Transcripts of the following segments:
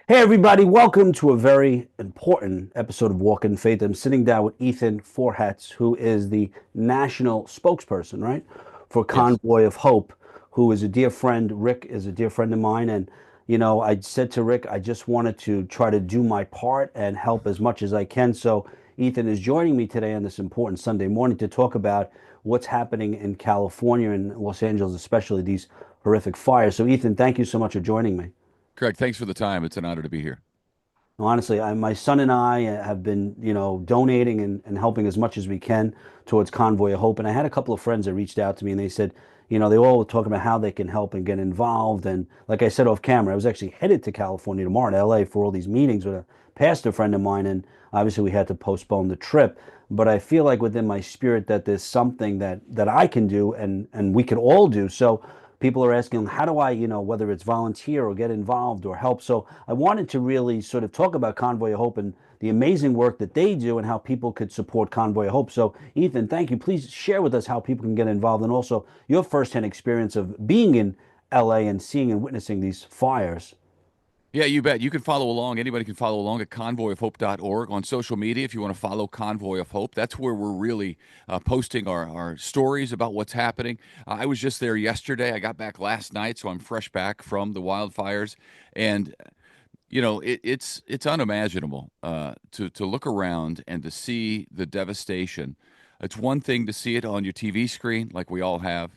Hey, everybody, welcome to a very important episode of Walk in Faith. I'm sitting down with Ethan Forhetz, who is the national spokesperson, right, for Yes. Convoy of Hope, who is a dear friend. Rick is a dear friend of mine. And, I said to Rick, I just wanted to try to do my part and help as much as I can. So, Ethan is joining me today on this important Sunday morning to talk about what's happening in California and Los Angeles, especially these horrific fires. So, Ethan, thank you so much for joining me. Correct. Thanks for the time. It's an honor to be here. Honestly, my son and I have been, donating and helping as much as we can towards Convoy of Hope. And I had a couple of friends that reached out to me and they said, they all were talking about how they can help and get involved. And like I said off camera, I was actually headed to California tomorrow to LA for all these meetings with a pastor friend of mine. And obviously we had to postpone the trip. But I feel like within my spirit that there's something that I can do and we can all do. So people are asking, how do I, whether it's volunteer or get involved or help? So I wanted to really sort of talk about Convoy of Hope and the amazing work that they do and how people could support Convoy of Hope. So, Ethan, thank you. Please share with us how people can get involved and also your firsthand experience of being in LA and seeing and witnessing these fires. Yeah, you bet. You can follow along. Anybody can follow along at convoyofhope.org on social media if you want to follow Convoy of Hope. That's where we're really posting our stories about what's happening. I was just there yesterday. I got back last night, so I'm fresh back from the wildfires. And it's unimaginable to look around and to see the devastation. It's one thing to see it on your TV screen, like we all have,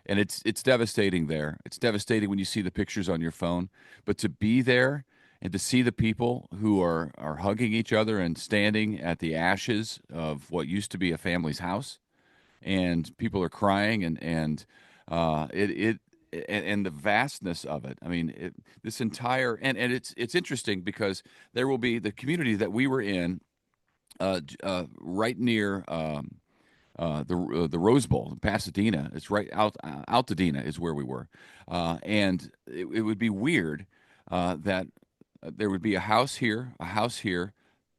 and it's devastating there. It's devastating when you see the pictures on your phone, but to be there and to see the people who are hugging each other and standing at the ashes of what used to be a family's house, and people are crying and the vastness of it. I mean, this entire and it's interesting because there will be the community that we were in right near the Rose Bowl in Pasadena. It's right out Altadena is where we were, and it would be weird that there would be a house here, a house here,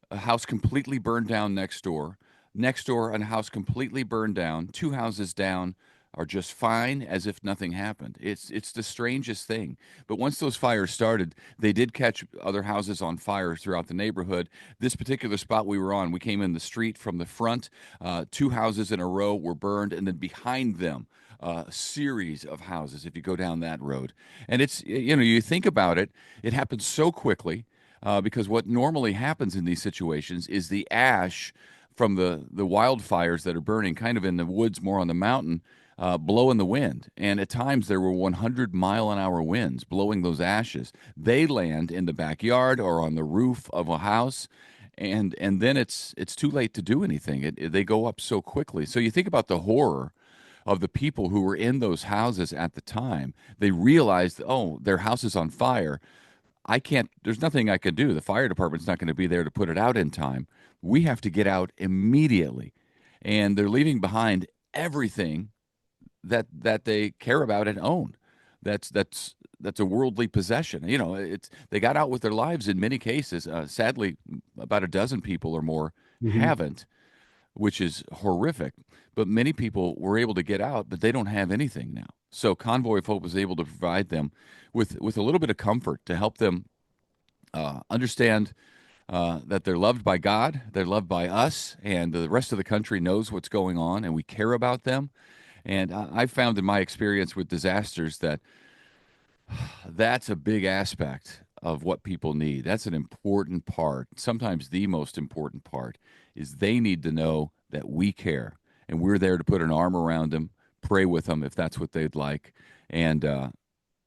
a house completely burned down next door. Next door, a house completely burned down. Two houses down are just fine as if nothing happened. It's the strangest thing. But once those fires started, they did catch other houses on fire throughout the neighborhood. This particular spot we were on, we came in the street from the front. Two houses in a row were burned, and then behind them, a series of houses. If you go down that road, and you think about it, it happens so quickly because what normally happens in these situations is the ash from the wildfires that are burning kind of in the woods more on the mountain blow in the wind. And at times there were 100-mile-an-hour winds blowing those ashes. They land in the backyard or on the roof of a house. And then it's too late to do anything. They go up so quickly. So you think about the horror of the people who were in those houses at the time. They realized, oh, their house is on fire. I can't, there's nothing I can do. The fire department's not going to be there to put it out in time. We have to get out immediately. And they're leaving behind everything that they care about and own. That's a worldly possession. It's they got out with their lives in many cases. Sadly, about a dozen people or more Mhm. haven't, which is horrific. But many people were able to get out, but they don't have anything now. So Convoy of Hope was able to provide them with a little bit of comfort to help them understand that they're loved by God, they're loved by us, and the rest of the country knows what's going on, and we care about them. And I've found in my experience with disasters that that's a big aspect of what people need. That's an important part. Sometimes the most important part is they need to know that we care and we're there to put an arm around them, pray with them if that's what they'd like, and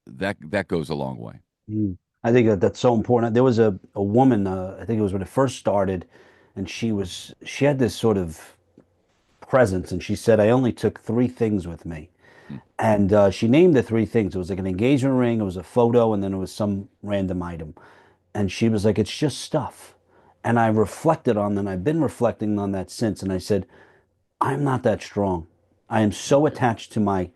that goes a long way. Mm. I think that's so important. There was a woman, I think it was when it first started, and she had this sort of presence, and she said, I only took three things with me. Mm. And she named the three things. It was like an engagement ring, it was a photo, and then it was some random item. And she was like, it's just stuff. And I reflected on that. And I've been reflecting on that since. And I said, I'm not that strong. I am so attached to my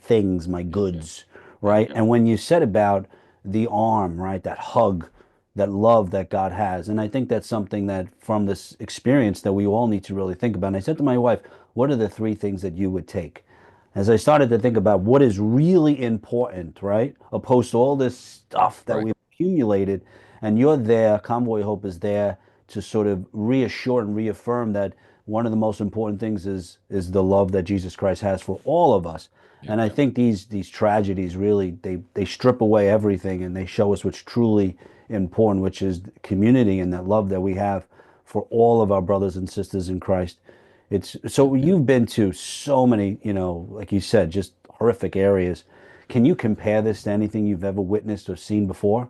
things, my goods, right? Yep. And when you said about the arm, right, that hug, that love that God has, and I think that's something that from this experience that we all need to really think about. And I said to my wife, what are the three things that you would take? As I started to think about what is really important, right, opposed to all this stuff that Right. we've accumulated, And you're there, Convoy of Hope is there to sort of reassure and reaffirm that one of the most important things is the love that Jesus Christ has for all of us. Yeah. And I think these tragedies really they strip away everything and they show us what's truly important, which is community and that love that we have for all of our brothers and sisters in Christ. It's Yeah. so you've been to so many, like you said, just horrific areas. Can you compare this to anything you've ever witnessed or seen before?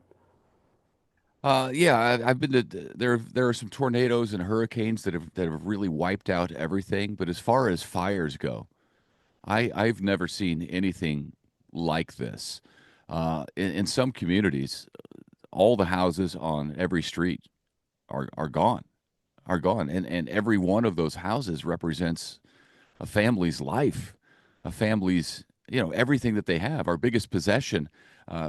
Yeah, I've been to there. There are some tornadoes and hurricanes that have really wiped out everything. But as far as fires go, I've never seen anything like this. In some communities, all the houses on every street are gone, and every one of those houses represents a family's life, a family's, everything that they have. Our biggest possession,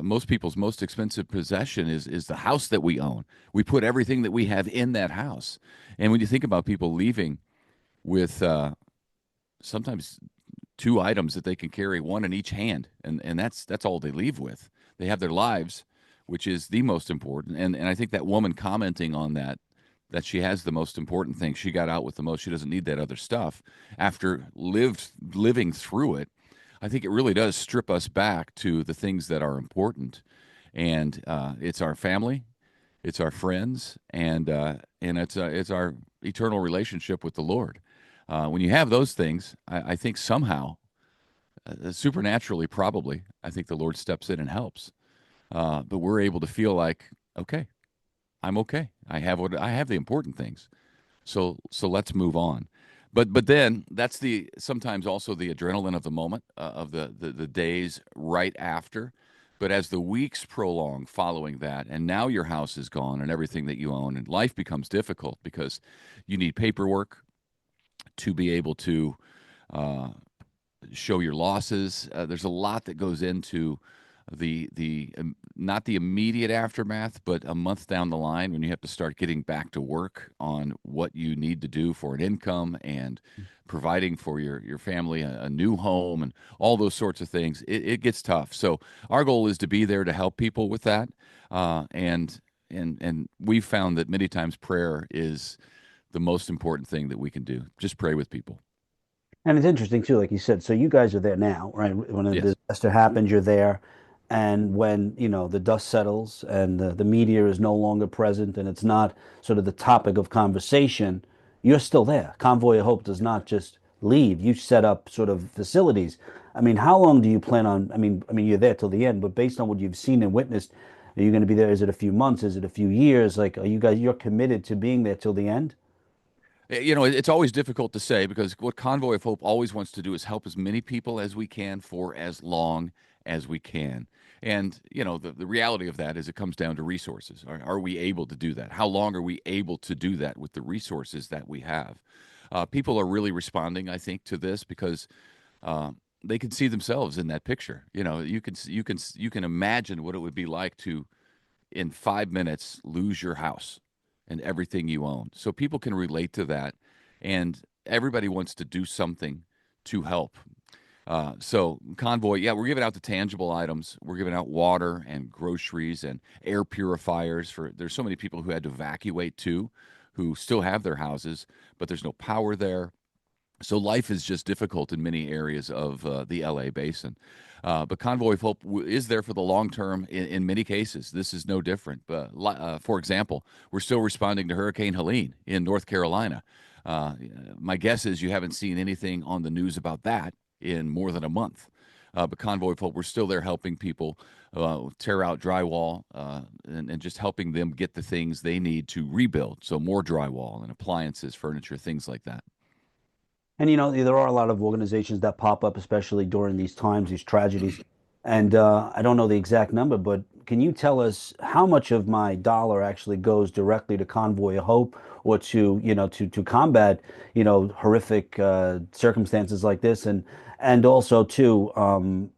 most people's most expensive possession is the house that we own. We put everything that we have in that house. And when you think about people leaving with sometimes two items that they can carry, one in each hand, and that's all they leave with. They have their lives, which is the most important. And I think that woman commenting on that she has the most important thing. She got out with the most. She doesn't need that other stuff. After living through it, I think it really does strip us back to the things that are important, and it's our family, it's our friends, and it's our eternal relationship with the Lord. When you have those things, I think somehow, supernaturally, probably, I think the Lord steps in and helps. But we're able to feel like, okay, I'm okay. I have the important things. So let's move on. But then that's the sometimes also the adrenaline of the moment, of the days right after. But as the weeks prolong following that, and now your house is gone and everything that you own, and life becomes difficult because you need paperwork to be able to uh, show your losses. There's a lot that goes into the not the immediate aftermath, but a month down the line when you have to start getting back to work on what you need to do for an income and providing for your family a new home and all those sorts of things. It gets tough. So our goal is to be there to help people with that, and we've found that many times prayer is the most important thing that we can do. Just pray with people. And it's interesting too, like you said. So you guys are there now, right? When a Yes. disaster happens, you're there, and when the dust settles and the media is no longer present and it's not sort of the topic of conversation, you're still there. Convoy of Hope does not just leave. You set up sort of facilities. I mean, how long do you plan on? I mean, you're there till the end, but based on what you've seen and witnessed, are you going to be there? Is it a few months? Is it a few years? Like, are you guys? You're committed to being there till the end? It's always difficult to say because what Convoy of Hope always wants to do is help as many people as we can for as long as we can. And, the reality of that is it comes down to resources. Are we able to do that? How long are we able to do that with the resources that we have? People are really responding, I think, to this because uh, they can see themselves in that picture. You can imagine what it would be like to in 5 minutes lose your house and everything you own. So people can relate to that, and everybody wants to do something to help. So Convoy, yeah, we're giving out the tangible items. We're giving out water and groceries and air purifiers for. There's so many people who had to evacuate too, who still have their houses, but there's no power there. So life is just difficult in many areas of the LA basin. But Convoy of Hope is there for the long term in many cases. This is no different. For example, we're still responding to Hurricane Helene in North Carolina. Uh, my guess is you haven't seen anything on the news about that in more than a month. But Convoy of Hope, we're still there helping people tear out drywall and just helping them get the things they need to rebuild. So more drywall and appliances, furniture, things like that. And there are a lot of organizations that pop up, especially during these times, these tragedies. And I don't know the exact number, but can you tell us how much of my dollar actually goes directly to Convoy of Hope or to combat, horrific circumstances like this? And also too,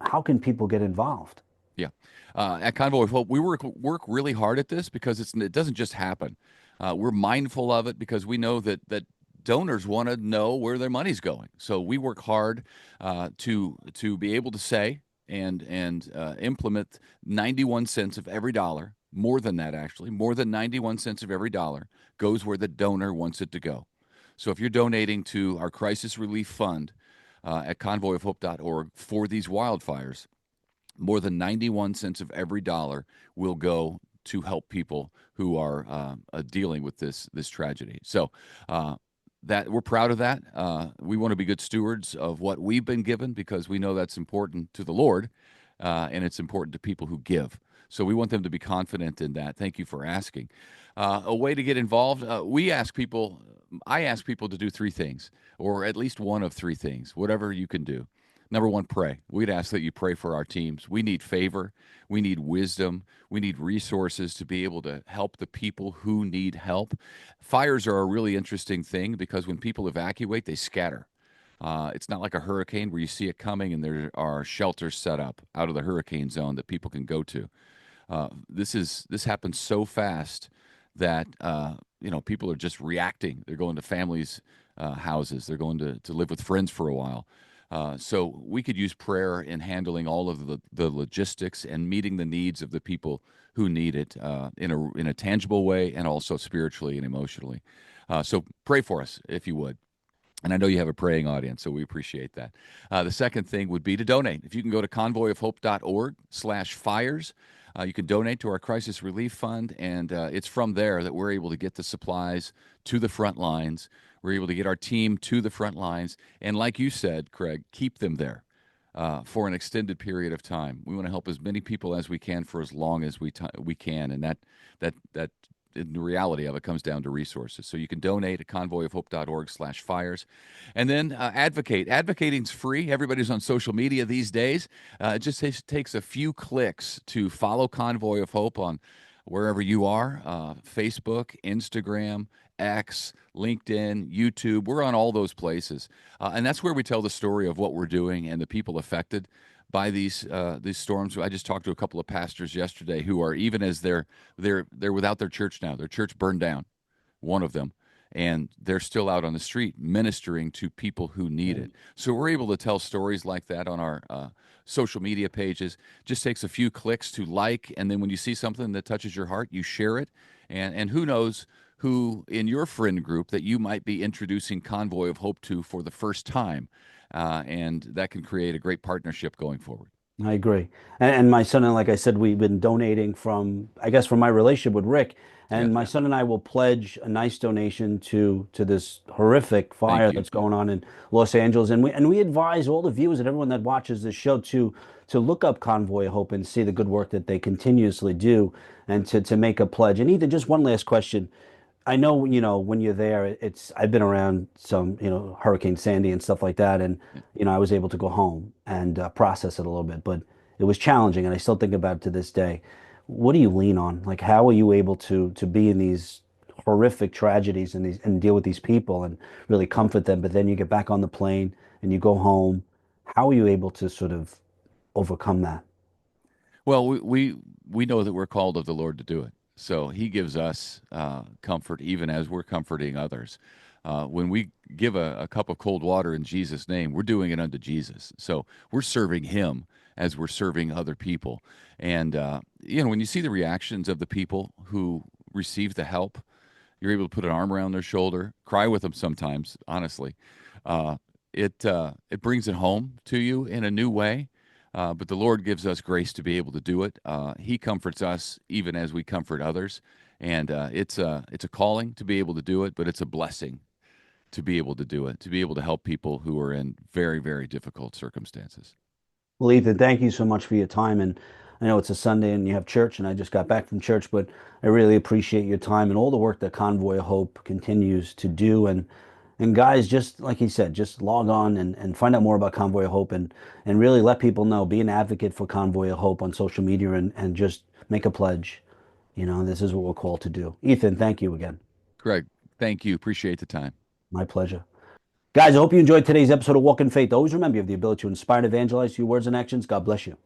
how can people get involved? Yeah. At Convoy of Hope, we work really hard at this because it doesn't just happen. We're mindful of it because we know that donors want to know where their money's going. So we work hard to be able to say and implement 91 cents of every dollar more than that, actually, more than 91 cents of every dollar goes where the donor wants it to go. So if you're donating to our crisis relief fund at convoyofhope.org for these wildfires, more than 91 cents of every dollar will go to help people who are dealing with this tragedy. So that we're proud of that. We want to be good stewards of what we've been given because we know that's important to the Lord, and it's important to people who give. So we want them to be confident in that. Thank you for asking. A way to get involved, I ask people to do three things, or at least one of three things, whatever you can do. Number one, pray. We'd ask that you pray for our teams. We need favor. We need wisdom. We need resources to be able to help the people who need help. Fires are a really interesting thing because when people evacuate, they scatter. It's not like a hurricane where you see it coming and there are shelters set up out of the hurricane zone that people can go to. This happens so fast that people are just reacting. They're going to families' houses. They're going to live with friends for a while. So we could use prayer in handling all of the logistics and meeting the needs of the people who need it in a tangible way and also spiritually and emotionally. So pray for us if you would. And I know you have a praying audience, so we appreciate that. The second thing would be to donate. If you can go to convoyofhope.org/fires, you can donate to our crisis relief fund, and it's from there that we're able to get the supplies to the front lines. We're able to get our team to the front lines, and like you said, Craig, keep them there for an extended period of time. We want to help as many people as we can for as long as we can, and that in the reality of it comes down to resources. So you can donate at convoyofhope.org/fires. And then advocate. Advocating's free. Everybody's on social media these days. It just takes a few clicks to follow Convoy of Hope on wherever you are, Facebook, Instagram, X, LinkedIn, YouTube. We're on all those places. And that's where we tell the story of what we're doing and the people affected by these storms. I just talked to a couple of pastors yesterday who are, even as they're without their church now. Their church burned down, one of them, and they're still out on the street ministering to people who need it. So we're able to tell stories like that on our social media pages. Just takes a few clicks to like, and then when you see something that touches your heart, you share it. And who knows who in your friend group that you might be introducing Convoy of Hope to for the first time. And that can create a great partnership going forward. I agree. And my son and like I said, we've been donating I guess, from my relationship with Rick. Yeah. And my son and I will pledge a nice donation to this horrific Thank fire you. that's going on in Los Angeles. And we advise all the viewers and everyone that watches this show to look up Convoy of Hope and see the good work that they continuously do and to make a pledge. And Ethan, just one last question. I know, when you're there, I've been around some, Hurricane Sandy and stuff like that. And, Yeah. I was able to go home and process it a little bit, but it was challenging. And I still think about it to this day. What do you lean on? Like, how are you able to be in these horrific tragedies and deal with these people and really comfort them? But then you get back on the plane and you go home. How are you able to sort of overcome that? Well, we know that we're called of the Lord to do it. So He gives us comfort even as we're comforting others. When we give a cup of cold water in Jesus' name, we're doing it unto Jesus. So we're serving Him as we're serving other people. And when you see the reactions of the people who receive the help, you're able to put an arm around their shoulder, cry with them sometimes. Honestly, it brings it home to you in a new way. But the Lord gives us grace to be able to do it. He comforts us even as we comfort others, and it's a calling to be able to do it, but it's a blessing to be able to do it, to be able to help people who are in very, very difficult circumstances. Well, Ethan, thank you so much for your time. And I know it's a Sunday and you have church, and I just got back from church, but I really appreciate your time and all the work that Convoy of Hope continues to do. And guys, just like he said, just log on and find out more about Convoy of Hope and really let people know, be an advocate for Convoy of Hope on social media and just make a pledge. This is what we're called to do. Ethan, thank you again. Greg, thank you. Appreciate the time. My pleasure. Guys, I hope you enjoyed today's episode of Walk in Faith. Always remember you have the ability to inspire and evangelize through your words and actions. God bless you.